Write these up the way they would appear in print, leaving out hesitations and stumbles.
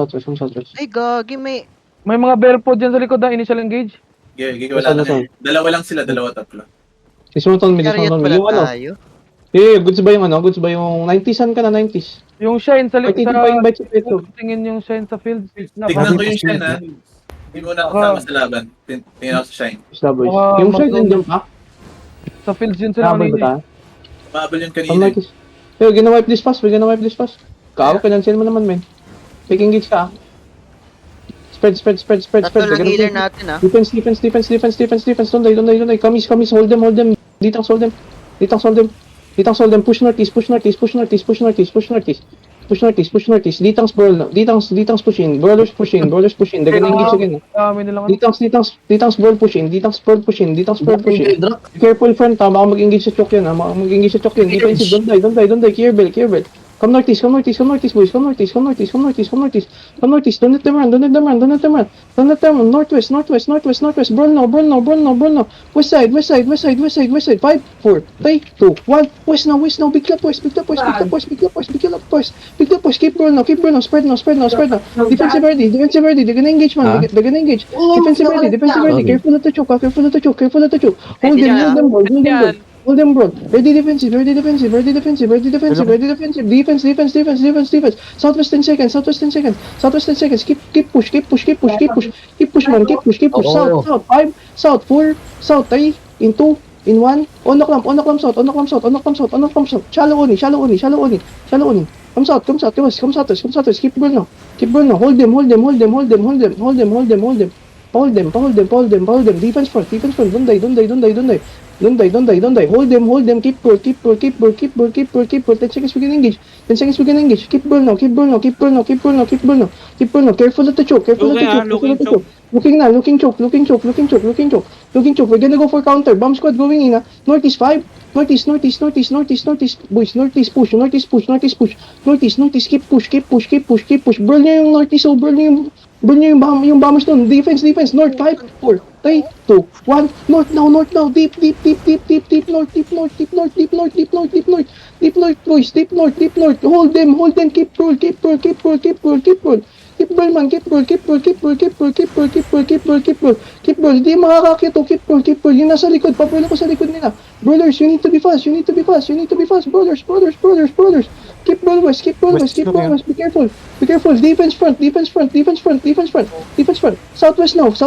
Southwest, come southwest. Ay, gagi, may... May mga bear pod dyan sa likod na initial engage. Wala na eh. Dalawa lang sila, dalawa tatlo. Dismountain me, Chariot dismountain me. pala Yung ano? tayo. Goods ba yung ano? Goods ba yung 90s-an ka na 90s? Yung shine sa Pwede likod. pa invite si Petro. Tingin yung shine sa field. Tignan ko yung shine ha. Hindi mo na kasama sa laban. Tingnan ako sa shine. Isla boys. Baka Yung shine mag- nandiyan pa? Sa fields yun sila Habol ba kanina. tayo? Mabal yun Come kanina. like this. Yo, gonna wipe this fast. We're gonna wipe this fast. Kao, kinansel mo naman, men. Take engage ka. Spread. Tatlo lang We're gonna healer play- natin, ah. Defense. Don't die. Kamis. Hold them. Ditang hold them. Push northeast. Ditang's brawl. Ditang's pushing. Brawlers pushing. They're gonna engage again. Dami nilang Ditang's brawl pushing. Ditang's brawl pushing. Careful front, ha. Baka mag-engage sa choke yan, ha. Defensive, don't die. Clear bell. Come northeast, boys. Come northeast. Don't let them run. Northwest. Brawl now. West side. 5, 4, 3, 2, 1. West now. Big clap, boys. Keep brawl now. Spread now. Defensive ready. They're gonna engage, man. They're gonna engage. Defensive ready. Careful at the choke. Hold them, bro. Ready defensive. Defense. Southwest 10 seconds. Keep push, man. South. 5, South 4, South 3, in 2, in 1. On the clamp, South. Shallow only. Come southwest. Keep going now. Hold them. Defense front. Don't die. Hold them. Keep ball. 10 seconds we can engage. Keep ball now. Careful at the choke. Looking choke. We're gonna go for counter. Bomb squad going in. Northeast 5. Northeast. Boys, northeast push. Keep push. Burn nyo yung northeast. Burn nyo yung bombers doon. Defense. North 5, 4, 3, 2, 1. North now. Deep. North. Deep north, boys. Deep north. Hold them. Keep roll. Keep roll, man. Keep roll. Hindi makakakit. Keep roll. Yung nasa likod. Papulo ko sa likod nila. Brawlers, you need to be fast. Brawlers. Keep roll west. Be careful. Defense front. Southwest now. 5.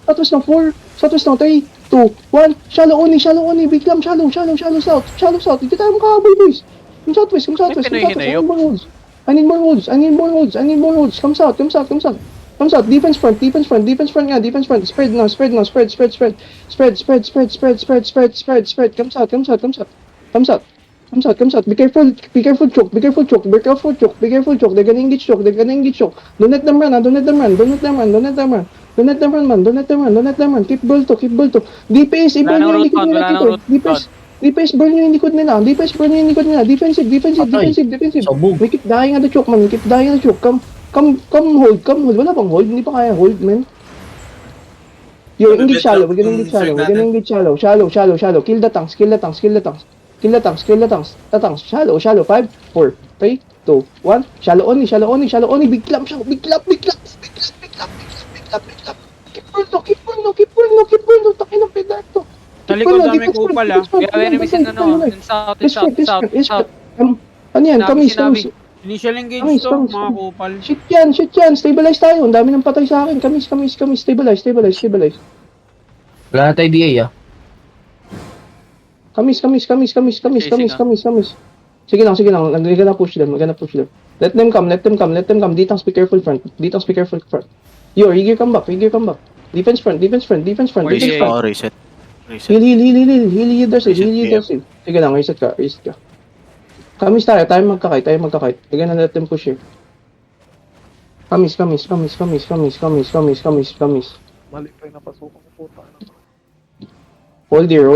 Southwest now 4. Southwest now 3, 2, 1. Shallow only. Big lamb. Shallow south. Hindi tayo makakabay, boys. Come southwest. I need more holds. Come south. Defense front. Spread now. Spread. Come south. Be careful choke. They're gonna engage choke. Don't let them run, man. Keep ball to. DPS, i-burn nyo yung likod nila. DPS, burn nyo yung likod nila. Defensive. We keep dying at the choke, man. Come hold. Wala bang hold? Hindi pa kaya hold, man. Yo, engage shallow. We're gonna engage shallow. Shallow. Kill the tanks. Tatang. Shallow. 5, 4, 3, 2, 1. Shallow only. Big clap. Keep burn no. Takin ng pedal to. Sa likod dami kupal ah. Kaya enemies in ano, in south. Ano yan? Sinabi, Kamis. Initial engage to, Kamis. mga kupal. Shit yan. Stabilize tayo. Ang dami ng patay sa akin. Kamis. Stabilize. Wala na tayo DA ah. Kamis. Sige lang. We're gonna push them. Let them come. Ditang be careful front. Yo, Rigir come back. Defense front. Oh, reset. Heal their save. Sige lang, reset ka. Kamis tayo magkakay. We're gonna let them push here. Kamis. Mali pa yung napasukan ko puta. Hold here.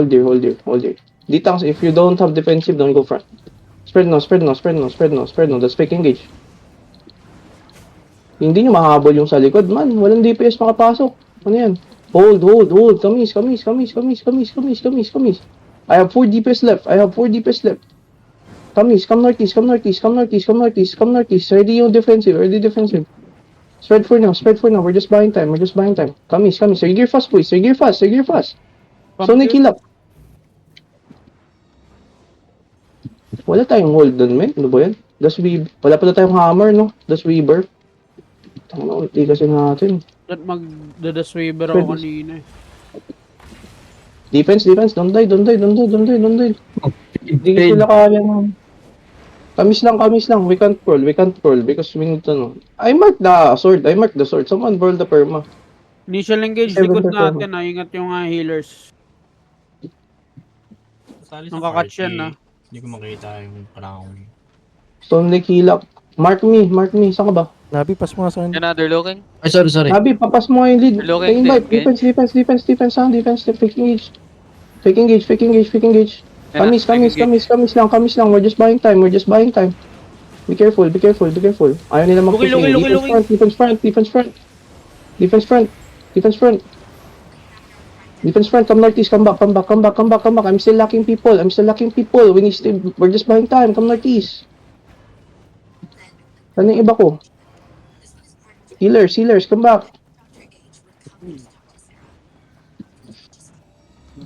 Ditang, if you don't have defensive, don't go front. Spread now. That's fake engage. Hindi nyo mahabol yung sa likod, man. Walang DPS makapasok. Ano yan? Hold. Kamis. I have 4 DPS left. Kamis, come northeast. Ready yung defensive. Spread for now, spread for now. We're just buying time, we're just buying time. Kamis. Sir gear fast, boys. Sir gear fast. Sonic heal up. Wala tayong hold dun, men. Ano ba yan? Wala pala tayong hammer, no? Das Weaver. Tama, ulti kasi natin. Ba't mag-dadasweaver ako kanina eh. Defense. Don't die. Hindi sila kaya na. Kamis lang. We can't crawl because we need to know. I marked the sword. Someone roll the perma. Initial engage, Seven likod performer. natin ah. Ingat yung healers. Nakakatch yan ah. Hindi ko makita yung panahon. Stone Lake heal up. Mark me. Saan ka ba? Nabi, pas mo nga sa akin. Another looking? Ay, sorry. Habi, papas mo nga yung lead. Hello, Take invite. Ken. Defense. Fake engage. Kamis lang. We're just buying time. Be careful. Ayaw nila mag-push. Defense front. Come northeast. Come back. I'm still lacking people. We're just buying time. Come northeast. Ano yung iba ko? Healers, come back.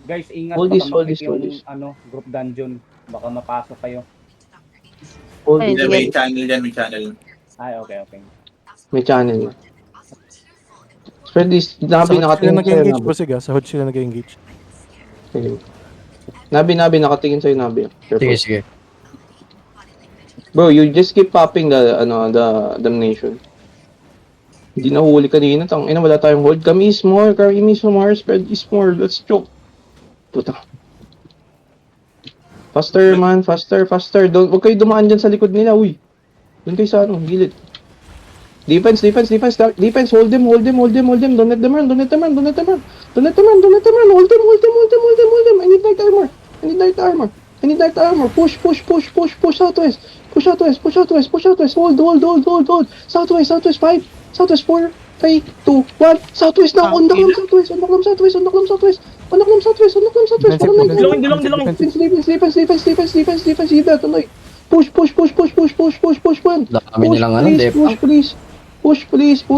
Guys, ingat Hold baka this. makik yung group dungeon. Baka mapasok kayo. Hold Ay, this. Hindi, may channel. Ay, okay. May channel. Spread this. Nabi, Sa hood sila nakatingin sa'yo. nag-engage, Nabi. bossig ah. Sa hood sila nag-engage. Sige. Nabi, nakatingin sa'yo, Nabi. Careful. Sige. Bro, you just keep popping the damnation. Hindi na huli kanina. Tangina, wala tayong hold. Kami is more. Spread is more. Let's choke. Puta. Faster, man. Faster. Huwag kayo dumaan dyan sa likod nila, uy. Doon kayo sa gilid. Defense. Hold them. Don't let them run. Hold them. I need light armor. Push southwest. Hold. Southwest 5. Southwest 4. 3, 2, 1. Southwest now. On the southwest. Defense. Hit that. Push. Dami nilang dep. Push, please. Hirap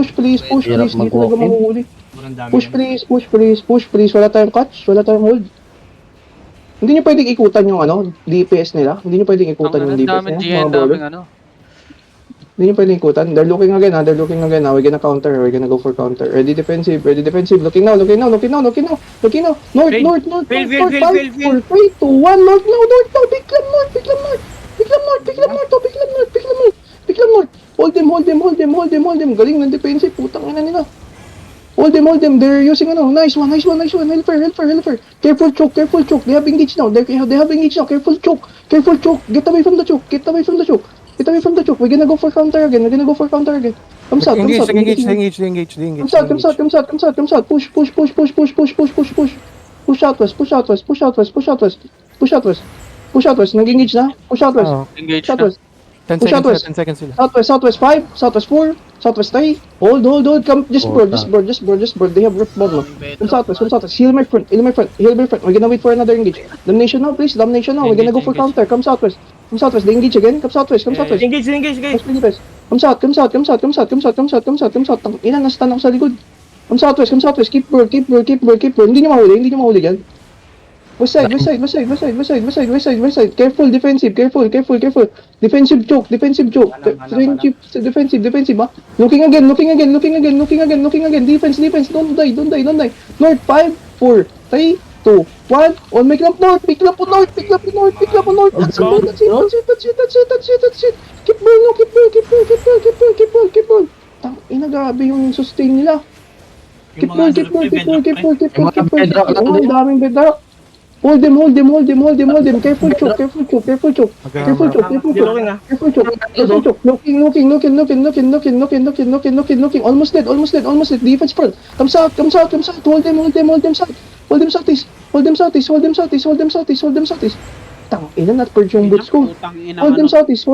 Hindi talaga mag-walk-in. mahuhuli. Sobrang dami. Push, please. Wala tayong catch. Wala tayong hold. Hindi nyo pwedeng ikutan yung DPS nila. Hindi nyo pwedeng ikutan yung DPS nila. Mga brawler. Hindi nyo pwedeng ikutan. They're looking again. We're gonna counter. We're gonna go for counter. Ready defensive. Looking now. North. Fail. 5, 4, 3, 2, 1. North. Biglang North. Hold them. Galing ng defensive. Putang ina nila. Hold them. They're using Nice one. Helper. Careful choke. They have engaged now. Careful choke. Get away from the choke. We're gonna go for counter again. Come south. Engage. Come south. Push. Push outwest. Nag-engage na. Push outwest. Engage Push na. outwest. 10 Push seconds outwest. sila, 10 seconds sila. Southwest 5. Southwest 4. Southwest 3. Hold. Come. Just board. They have rift bomb. Come southwest. Heal my front. We're gonna wait for another engage. Damnation now, please. We're gonna go for counter. Come southwest. They engage again. Come southwest. Engage, guys. Come south. Ilan na stun ako sa likod. Come southwest. Keep board. Hindi nyo mahuli dyan. West side. Careful, defensive. Defensive choke. Defensive, ha? Looking again. Defense. Don't die. North, 5, 4, 3, 2, 1. On make up north. Pick up on north. That's it. Keep ball. Ina, grabe yung sustain nila. Keep ball. Ang daming bedrock. Hold them. Careful choke. Looking. Almost dead. Defense front. Come south. Hold them southeast. Tang ina, not purge yung boots ko. Putang ina. Hold them southeast.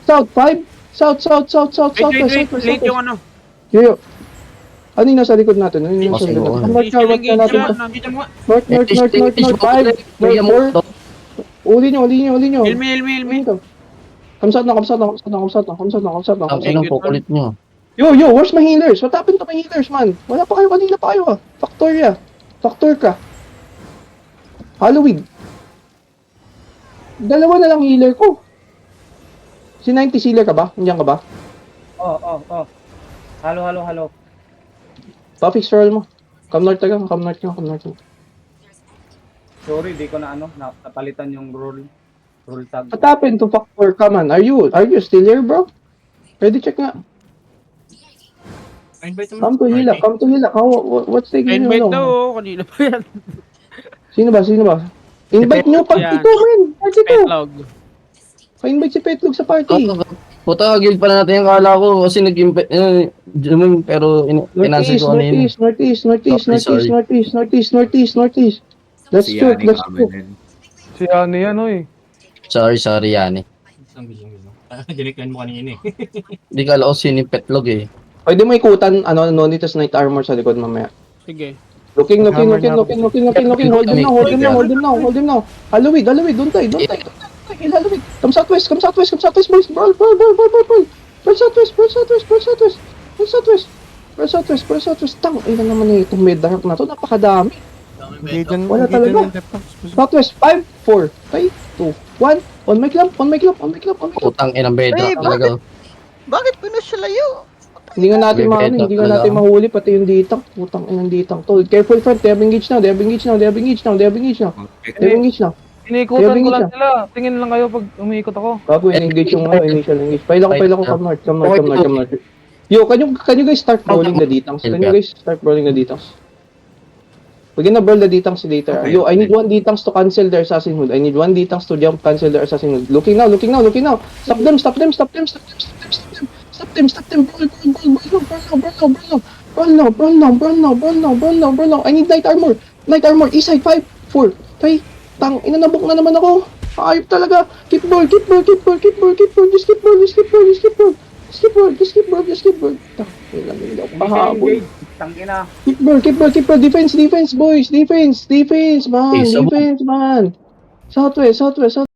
South 5. South. Late yung Yo. Ano yung nasa likod natin? North. North. 5. North. 4. Uli nyo. Hilmi. Ito. Comes out na, comes out na, comes out na, comes out na, comes out na, comes out na, Ang comes out na. inang kukulit nyo. Yo, where's my healers? What happened to my healers, man? Wala pa kayo, kanina pa kayo, ah. Factoria. Factor ka. Halloween. Dalawa na lang healer ko. Si 90 healer ka ba? Nandiyan ka ba? Oh. Halo. Pa-fix roll mo. Come north ka, come north ka, come north ka. Sorry, di ko na napalitan yung rule tag. What happened to Factor ka, man? Are you still here, bro? Ready check nga. Invite Come to heal up, come to heal up. What's taking you Invite long? daw, kanina pa yan. Sino ba? Invite nyo, party Yan. 2, man! Party 2! Petlog. Pa-invite si Petlog sa party. Puta, guild pala natin yung kala ko kasi nag-invite, pero inanswer ko kanina. Northeast. Let's shoot. Si ano yan, oy. Sorry, Yani. Gusto. Diniklan mo kanina eh. Di ka alam ko sino yung petlog eh. Pwede mo ikutan, Nonitas Knight Armor sa likod mamaya. Sige. Looking. Hold him now. Halloween, don't die. Kill Halloween. Come southwest, boys. Brawl. Brawl southwest. Tang, ina naman eh, itong mid-dark na to, napakadami. Engage dyan, Wala engage dyan talaga. yung depth. Southwest, 5, 4, 3, 2, 1. On my clamp. Putang inang bedrock Hey, talaga. Bakit pinush siya layo? Hindi nga natin mahuli, pati yung ditang. Putang inang ditang to. Careful front, they have engaged now. Iniikutan Kaya ko lang bingit sila. Tingin lang kayo pag umiikot ako. Bago in-engage yung initial engage. Paila ko, come north. Yo, can you guys start brawling the detangs? We're gonna brawl the detangs later. Yo, I need one detangs to cancel their assassin hood. I need one detangs to jump cancel their assassin hood. Looking now. Stop them. Brawl now. I need knight armor. East side, 5, 4, 3. Tang, inanabok na naman ako. Ayop talaga. Keep ball. Just keep ball. Tang, ilang hindi ako pahabol. Tangina. Keep ball. Defense, boys. Defense, man. Hey, Southwest.